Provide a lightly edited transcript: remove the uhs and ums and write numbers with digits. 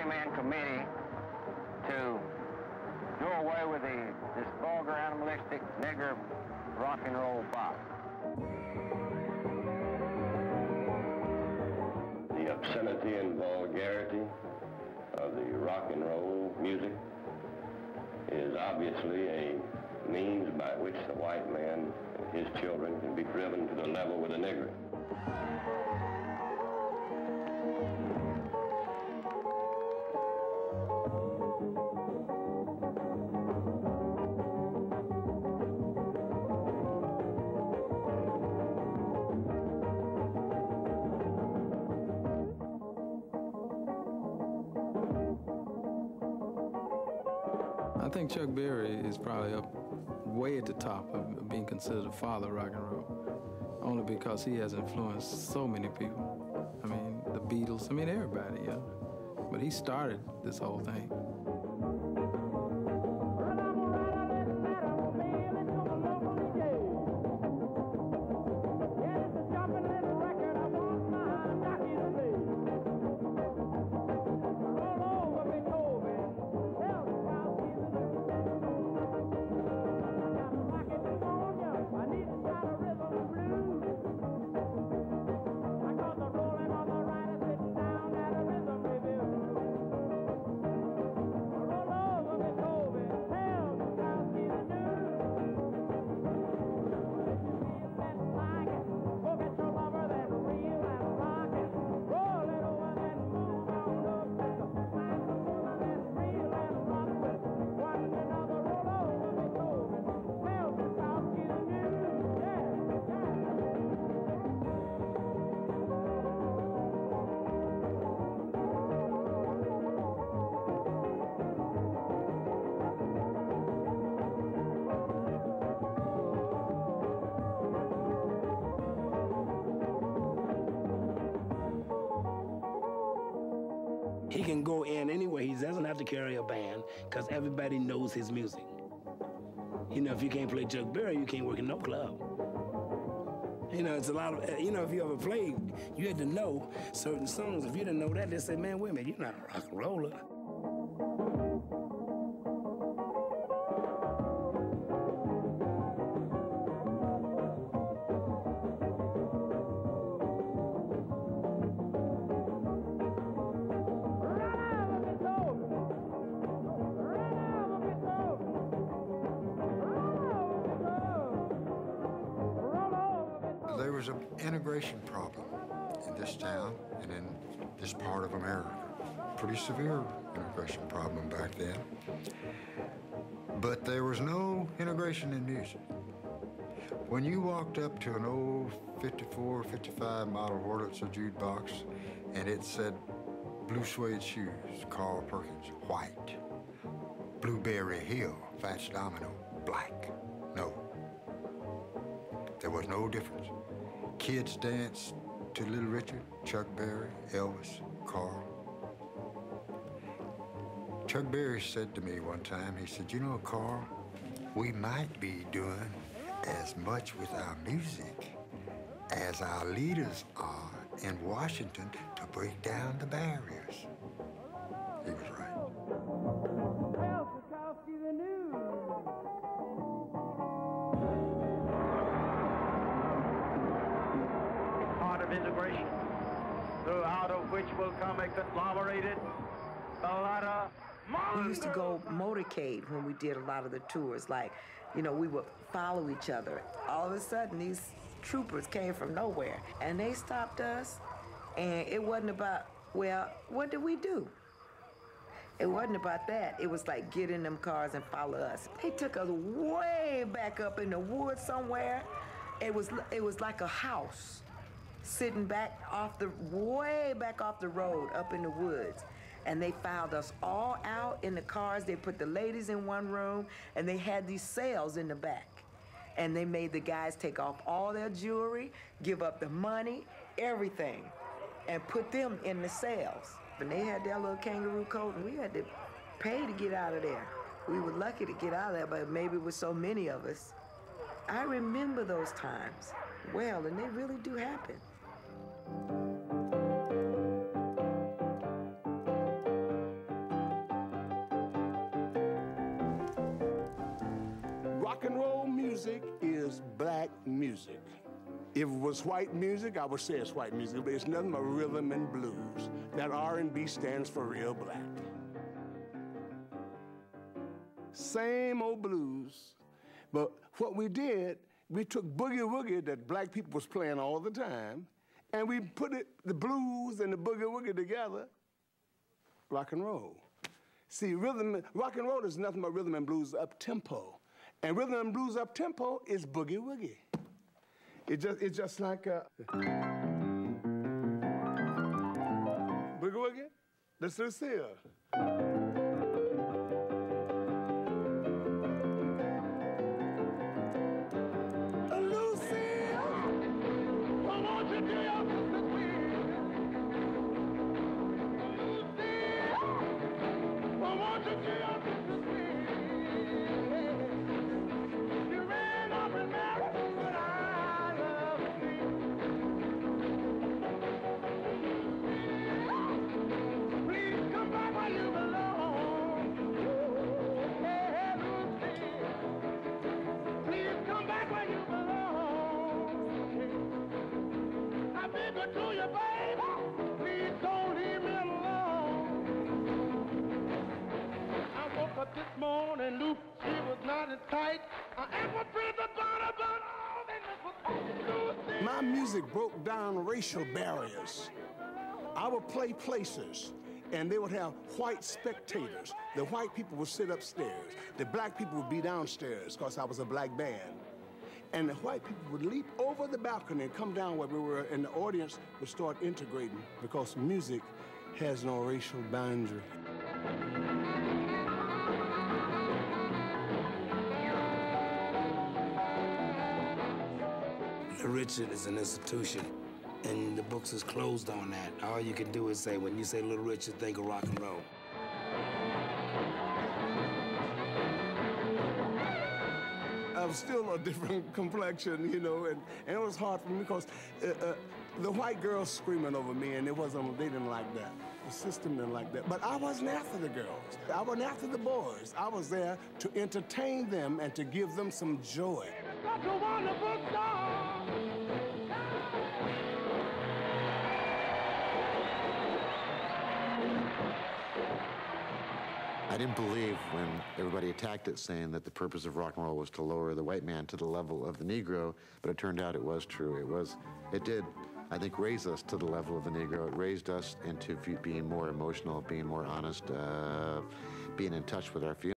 three-man committee to do away with this vulgar, animalistic, nigger rock and roll bop. The obscenity and vulgarity of the rock and roll music is obviously a means by which the white man and his children can be driven to the level with the nigger. I think Chuck Berry is probably up way at the top of being considered a father of rock and roll, only because he has influenced so many people. I mean, the Beatles, I mean, everybody, yeah. But he started this whole thing. He can go in anywhere. He doesn't have to carry a band because everybody knows his music. You know, if you can't play Chuck Berry, you can't work in no club. You know, it's a lot of, you know, if you ever played, you had to know certain songs. If you didn't know that, they say, man, wait a minute, you're not a rock and roller. There was an integration problem in this town and in this part of America. Pretty severe integration problem back then. But there was no integration in music. When you walked up to an old 54, 55 model Wurlitzer jukebox and it said Blue Suede Shoes, Carl Perkins, white. Blueberry Hill, Fats Domino, black. No. There was no difference. Kids danced to Little Richard, Chuck Berry, Elvis, Carl. Chuck Berry said to me one time, he said, you know, Carl, we might be doing as much with our music as our leaders are in Washington to break down the barriers. He was right. Integration, through out of which will come a conglomerated, a lot of We used to go motorcade when we did a lot of the tours. Like, you know, we would follow each other. All of a sudden, these troopers came from nowhere, and they stopped us, and it wasn't about, well, what did we do? It wasn't about that. It was like get in them cars and follow us. They took us way back up in the woods somewhere. It was like a house sitting back off way back off the road up in the woods. And they filed us all out in the cars. They put the ladies in one room, and they had these cells in the back. And they made the guys take off all their jewelry, give up the money, everything, and put them in the cells. And they had their little kangaroo coat, and we had to pay to get out of there. We were lucky to get out of there, but maybe with so many of us. I remember those times well, and they really do happen. is black music. If it was white music, I would say it's white music, but it's nothing but rhythm and blues. That R&B stands for real black. Same old blues, but what we did, we took boogie woogie that black people was playing all the time, and we put the blues and the boogie woogie together, rock and roll. See, rock and roll is nothing but rhythm and blues up tempo, and rhythm and blues up tempo is boogie woogie. It's just like boogie woogie. That's Lucille. This morning, Luke, she was not as tight. My music broke down racial barriers. I would play places, and they would have white spectators. The white people would sit upstairs. The black people would be downstairs, because I was a black band. And the white people would leap over the balcony and come down where we were, and the audience would start integrating, because music has no racial boundary. Richard is an institution, and the books is closed on that. All you can do is say, when you say Little Richard, think of rock and roll. I was still a different complexion, you know, and it was hard for me because the white girls screaming over me, and they didn't like that. The system didn't like that. But I wasn't after the girls. I wasn't after the boys. I was there to entertain them and to give them some joy. Such a wonderful song. I didn't believe when everybody attacked it, saying that the purpose of rock and roll was to lower the white man to the level of the Negro, but it turned out it was true. It did, I think, raise us to the level of the Negro. It raised us into being more emotional, being more honest, being in touch with our feelings.